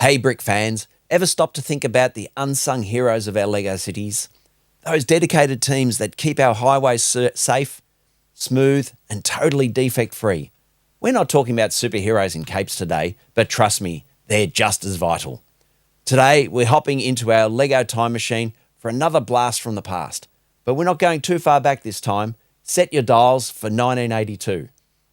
Hey brick fans, ever stop to think about the unsung heroes of our LEGO cities? Those dedicated teams that keep our highways safe, smooth and totally defect-free. We're not talking about superheroes in capes today, but trust me, they're just as vital. Today, we're hopping into our LEGO time machine for another blast from the past. But we're not going too far back this time. Set your dials for 1982.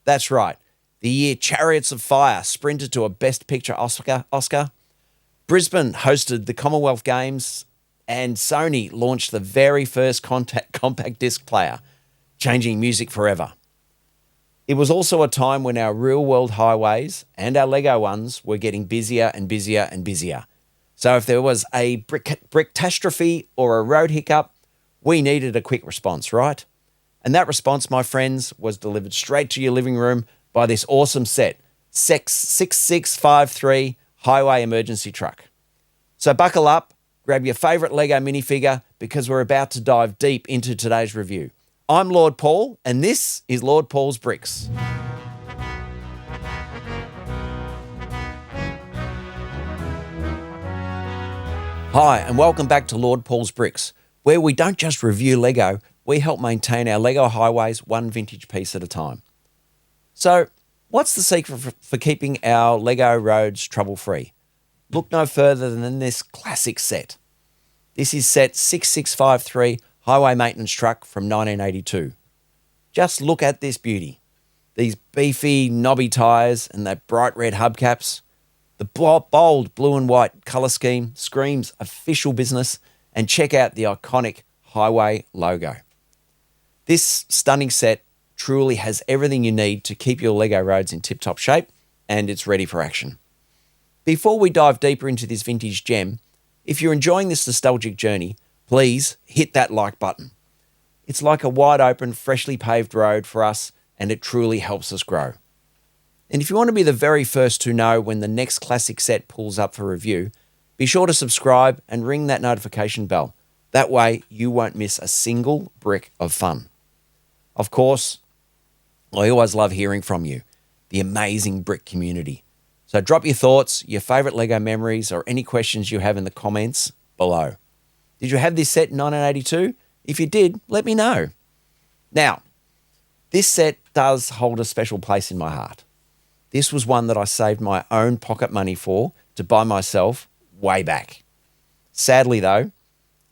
That's right, the year Chariots of Fire sprinted to a Best Picture Oscar. Brisbane hosted the Commonwealth Games, and Sony launched the very first compact disc player, changing music forever. It was also a time when our real-world highways and our LEGO ones were getting busier and busier and busier. So if there was a brick-tastrophe or a road hiccup, we needed a quick response, right? And that response, my friends, was delivered straight to your living room by this awesome set, 6653 Highway Emergency Truck. So buckle up, grab your favourite LEGO minifigure because we're about to dive deep into today's review. I'm Lord Paul, and this is Lord Paul's Bricks. Hi, and welcome back to Lord Paul's Bricks, where we don't just review LEGO, we help maintain our LEGO highways one vintage piece at a time. So, what's the secret for keeping our LEGO roads trouble-free? Look no further than this classic set. This is set 6653 Highway Maintenance Truck from 1982. Just look at this beauty. These beefy, knobby tyres and that bright red hubcaps. The bold blue and white colour scheme screams official business, and check out the iconic Highway logo. This stunning set truly has everything you need to keep your LEGO roads in tip-top shape, and it's ready for action. Before we dive deeper into this vintage gem, if you're enjoying this nostalgic journey, please hit that like button. It's like a wide open, freshly paved road for us, and it truly helps us grow. And if you want to be the very first to know when the next classic set pulls up for review, be sure to subscribe and ring that notification bell. That way you won't miss a single brick of fun. Of course, I always love hearing from you, the amazing brick community. So drop your thoughts, your favourite LEGO memories, or any questions you have in the comments below. Did you have this set in 1982? If you did, let me know. Now, this set does hold a special place in my heart. This was one that I saved my own pocket money for to buy myself way back. Sadly though,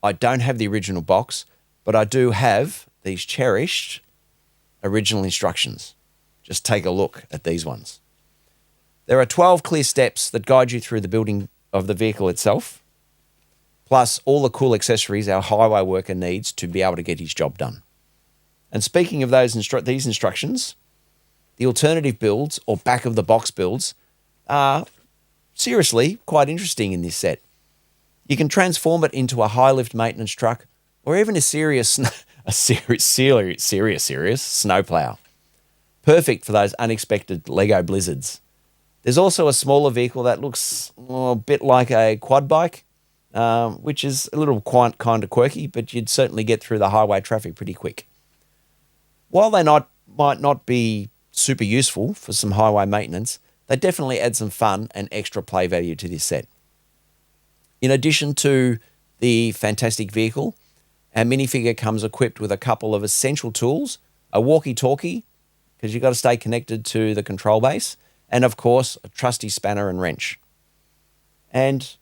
I don't have the original box, but I do have these cherished original instructions. Just take a look at these ones. There are 12 clear steps that guide you through the building of the vehicle itself, plus all the cool accessories our highway worker needs to be able to get his job done. And speaking of these instructions, the alternative builds or back of the box builds are seriously quite interesting in this set. You can transform it into a high lift maintenance truck or even a serious snowplow. Perfect for those unexpected LEGO blizzards. There's also a smaller vehicle that looks a bit like a quad bike, which is a little kind of quirky, but you'd certainly get through the highway traffic pretty quick. While they might not be super useful for some highway maintenance, they definitely add some fun and extra play value to this set. In addition to the fantastic vehicle, our minifigure comes equipped with a couple of essential tools, a walkie-talkie, because you've got to stay connected to the control base, and of course, a trusty spanner and wrench. And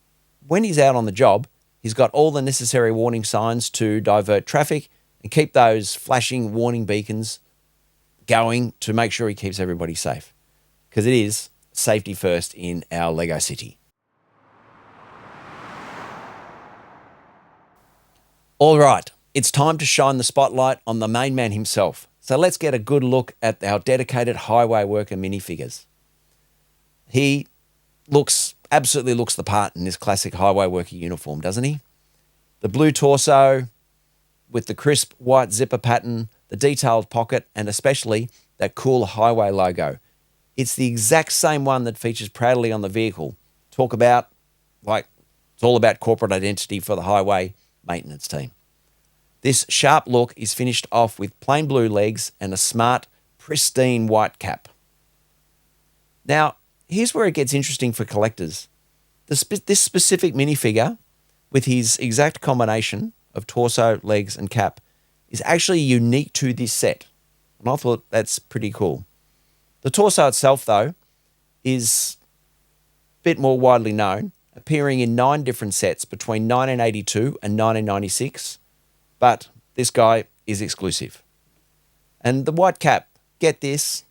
when he's out on the job, he's got all the necessary warning signs to divert traffic and keep those flashing warning beacons going to make sure he keeps everybody safe. Because it is safety first in our LEGO city. All right, it's time to shine the spotlight on the main man himself. So let's get a good look at our dedicated highway worker minifigures. He absolutely looks the part in this classic highway worker uniform, doesn't he? The blue torso with the crisp white zipper pattern, the detailed pocket, and especially that cool highway logo. It's the exact same one that features proudly on the vehicle. Talk about, it's all about corporate identity for the highway maintenance team. This sharp look is finished off with plain blue legs and a smart, pristine white cap. Now, here's where it gets interesting for collectors. This specific minifigure, with his exact combination of torso, legs, and cap, is actually unique to this set. And I thought that's pretty cool. The torso itself, though, is a bit more widely known, appearing in 9 different sets between 1982 and 1996. But this guy is exclusive. And the white cap, get this,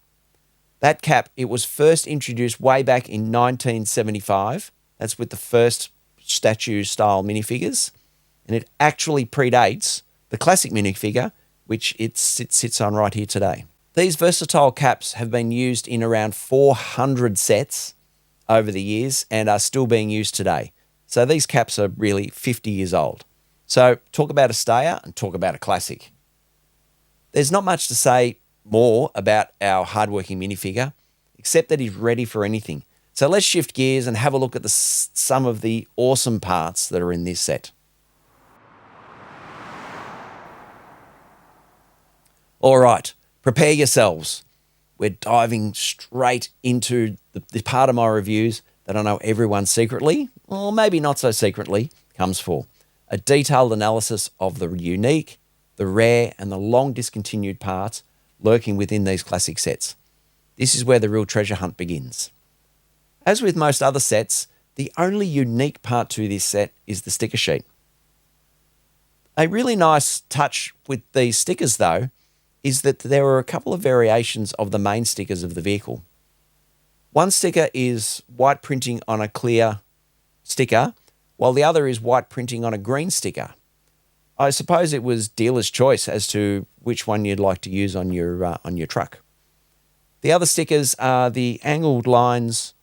that cap, it was first introduced way back in 1975. That's with the first statue-style minifigures. And it actually predates the classic minifigure, which it sits on right here today. These versatile caps have been used in around 400 sets over the years and are still being used today. So these caps are really 50 years old. So talk about a stayer and talk about a classic. There's not much to say more about our hardworking minifigure, except that he's ready for anything. So let's shift gears and have a look at some of the awesome parts that are in this set. All right, prepare yourselves. We're diving straight into the part of my reviews that I know everyone secretly, or maybe not so secretly, comes for. A detailed analysis of the unique, the rare, and the long discontinued parts lurking within these classic sets. This is where the real treasure hunt begins. As with most other sets, the only unique part to this set is the sticker sheet. A really nice touch with these stickers, though, is that there are a couple of variations of the main stickers of the vehicle. One sticker is white printing on a clear sticker, while the other is white printing on a green sticker. I suppose it was dealer's choice as to which one you'd like to use on your truck. The other stickers are the angled lines,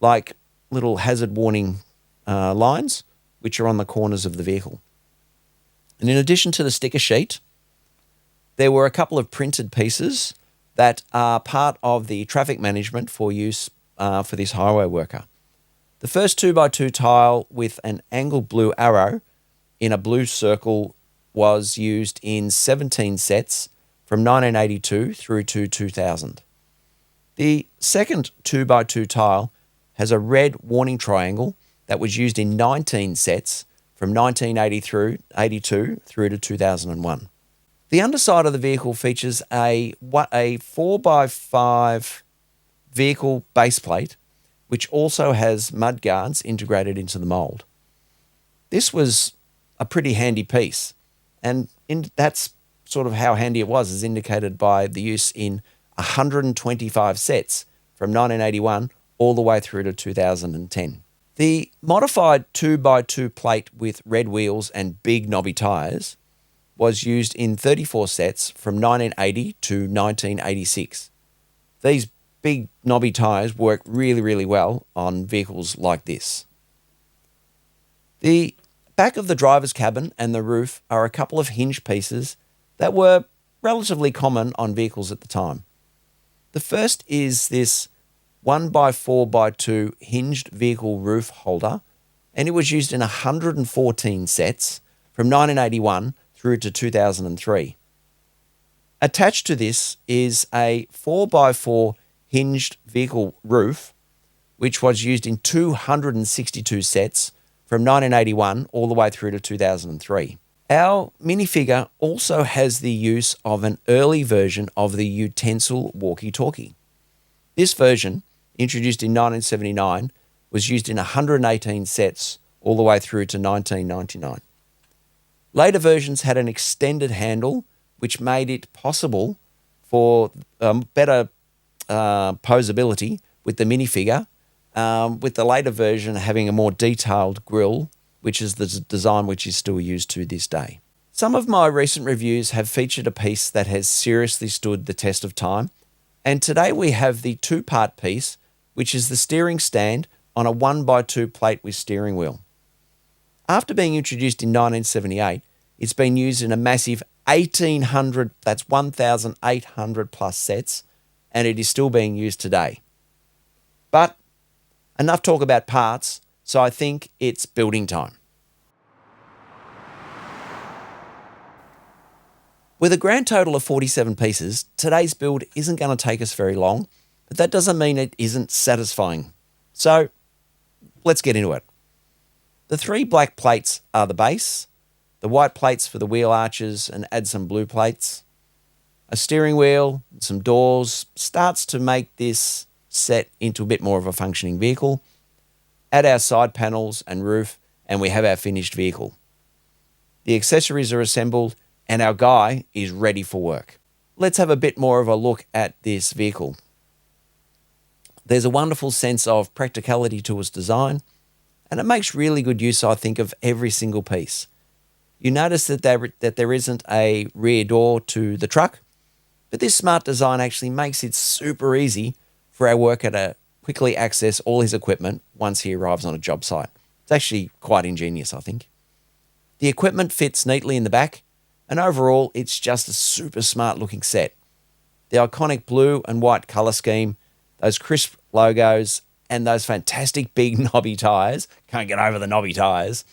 like little hazard warning lines, which are on the corners of the vehicle. And in addition to the sticker sheet, there were a couple of printed pieces that are part of the traffic management for use for this highway worker. The first 2x2 tile with an angled blue arrow in a blue circle was used in 17 sets from 1982 through to 2000. The second 2x2 tile has a red warning triangle that was used in 19 sets from 1982 through to 2001. The underside of the vehicle features a 4x5 vehicle base plate, which also has mud guards integrated into the mould. This was a pretty handy piece, and that's sort of how handy it was, as indicated by the use in 125 sets from 1981 all the way through to 2010. The modified 2x2 plate with red wheels and big knobby tyres was used in 34 sets from 1980 to 1986. These big knobby tyres work really, really well on vehicles like this. The back of the driver's cabin and the roof are a couple of hinge pieces that were relatively common on vehicles at the time. The first is this 1x4x2 hinged vehicle roof holder, and it was used in 114 sets from 1981 through to 2003. Attached to this is a 4x4 hinged vehicle roof, which was used in 262 sets from 1981 all the way through to 2003. Our minifigure also has the use of an early version of the utensil walkie-talkie. This version, introduced in 1979, was used in 118 sets all the way through to 1999. Later versions had an extended handle, which made it possible for better posability with the minifigure, with the later version having a more detailed grille, which is the design which is still used to this day. Some of my recent reviews have featured a piece that has seriously stood the test of time, and today we have the 2-part piece, which is the steering stand on a 1x2 plate with steering wheel. After being introduced in 1978, it's been used in a massive 1,800, that's 1,800 plus sets, and it is still being used today. But enough talk about parts, so I think it's building time. With a grand total of 47 pieces, today's build isn't going to take us very long, but that doesn't mean it isn't satisfying. So let's get into it. The 3 black plates are the base, the white plates for the wheel arches and add some blue plates. A steering wheel, some doors starts to make this set into a bit more of a functioning vehicle. Add our side panels and roof and we have our finished vehicle. The accessories are assembled and our guy is ready for work. Let's have a bit more of a look at this vehicle. There's a wonderful sense of practicality to its design, and it makes really good use, I think, of every single piece. You notice that there isn't a rear door to the truck, but this smart design actually makes it super easy for our worker to quickly access all his equipment once he arrives on a job site. It's actually quite ingenious, I think. The equipment fits neatly in the back, and overall, it's just a super smart looking set. The iconic blue and white colour scheme, those crisp logos, and those fantastic big knobby tyres, can't get over the knobby tyres,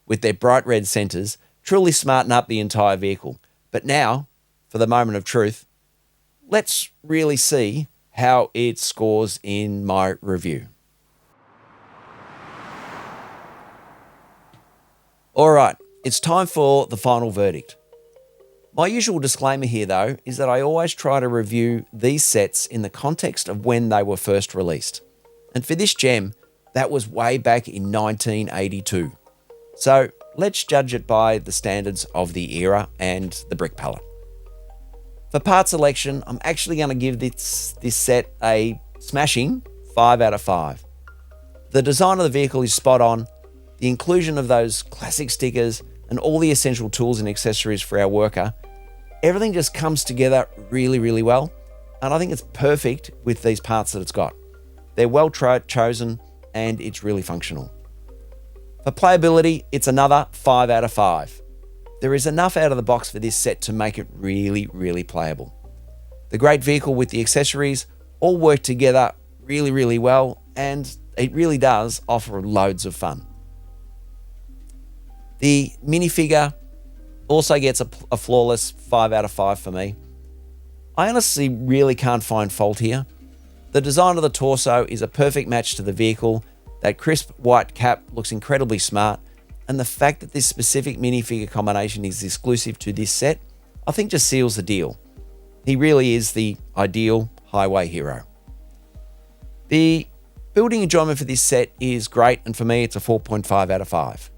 with their bright red centres, truly smarten up the entire vehicle. But now, for the moment of truth, let's really see how it scores in my review. All right, it's time for the final verdict. My usual disclaimer here, though, is that I always try to review these sets in the context of when they were first released. And for this gem, that was way back in 1982. So let's judge it by the standards of the era and the brick palette. For part selection, I'm actually going to give this set a smashing 5 out of 5. The design of the vehicle is spot on. The inclusion of those classic stickers and all the essential tools and accessories for our worker, everything just comes together really, really well. And I think it's perfect with these parts that it's got. They're well chosen and it's really functional. For playability, it's another 5 out of 5. There is enough out of the box for this set to make it really, really playable. The great vehicle with the accessories all work together really, really well, and it really does offer loads of fun. The minifigure also gets a flawless 5 out of 5 for me. I honestly really can't find fault here. The design of the torso is a perfect match to the vehicle. That crisp white cap looks incredibly smart, and the fact that this specific minifigure combination is exclusive to this set, I think just seals the deal. He really is the ideal highway hero. The building enjoyment for this set is great, and for me it's a 4.5 out of 5.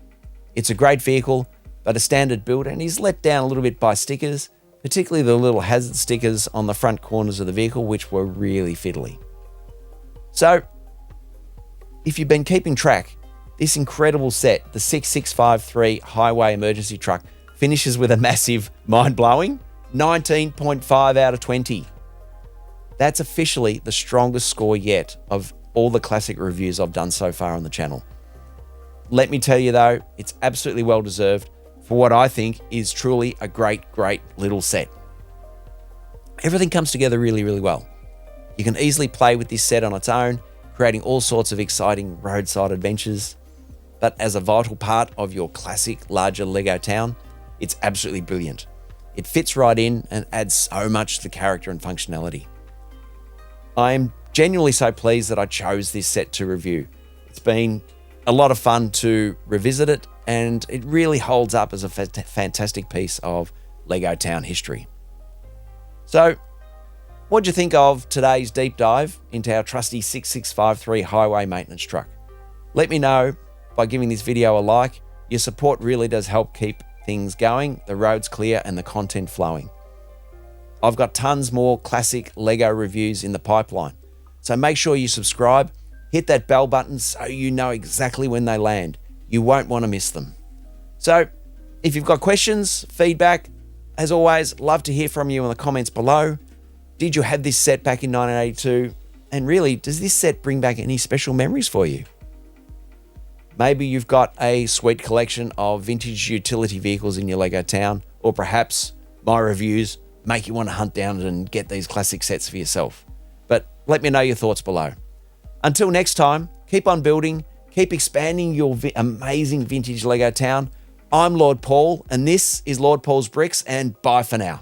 It's a great vehicle, but a standard build, and he's let down a little bit by stickers, particularly the little hazard stickers on the front corners of the vehicle, which were really fiddly. So, if you've been keeping track, this incredible set, the 6653 Highway Emergency Truck, finishes with a massive, mind-blowing 19.5 out of 20. That's officially the strongest score yet of all the classic reviews I've done so far on the channel. Let me tell you though, it's absolutely well deserved for what I think is truly a great, great little set. Everything comes together really, really well. You can easily play with this set on its own, creating all sorts of exciting roadside adventures. But as a vital part of your classic larger Lego town, it's absolutely brilliant. It fits right in and adds so much to the character and functionality. I am genuinely so pleased that I chose this set to review. It's been a lot of fun to revisit it, and it really holds up as a fantastic piece of Lego town history. So, what do you think of today's deep dive into our trusty 6653 highway maintenance truck? Let me know by giving this video a like. Your support really does help keep things going, the roads clear, and the content flowing. I've got tons more classic Lego reviews in the pipeline, so make sure you subscribe, hit that bell button so you know exactly when they land. You won't want to miss them. So, if you've got questions, feedback, as always, love to hear from you in the comments below. Did you have this set back in 1982? And really, does this set bring back any special memories for you? Maybe you've got a sweet collection of vintage utility vehicles in your Lego town, or perhaps my reviews make you want to hunt down and get these classic sets for yourself. But let me know your thoughts below. Until next time, keep on building, keep expanding your amazing vintage Lego town. I'm Lord Paul, and this is Lord Paul's Bricks, and bye for now.